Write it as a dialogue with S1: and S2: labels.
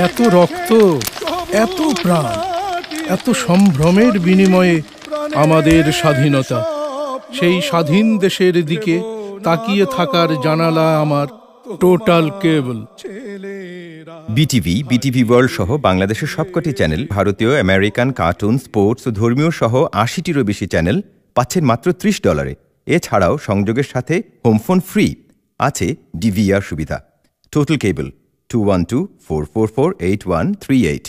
S1: এত রক্ত, এত প্রাণ, এত সম্ভ্রমের বিনিময়ে আমাদের স্বাধীনতা। সেই স্বাধীন দেশের দিকে তাকিয়ে থাকার জানালা আমার টোটাল কেবল।
S2: বিটিভি, বিটিভি ওয়ার্ল্ড সহ বাংলাদেশের সবকটি চ্যানেল, ভারতীয়, আমেরিকান, কার্টুন, স্পোর্টস ও ধর্মীয় সহ ৮০টিরও বেশি চ্যানেল পাচ্ছেন মাত্র $30। এছাড়াও সংযোগের সাথে হোমফোন ফ্রি, আছে ডিভিআর সুবিধা। টোটাল কেবল 2124448138।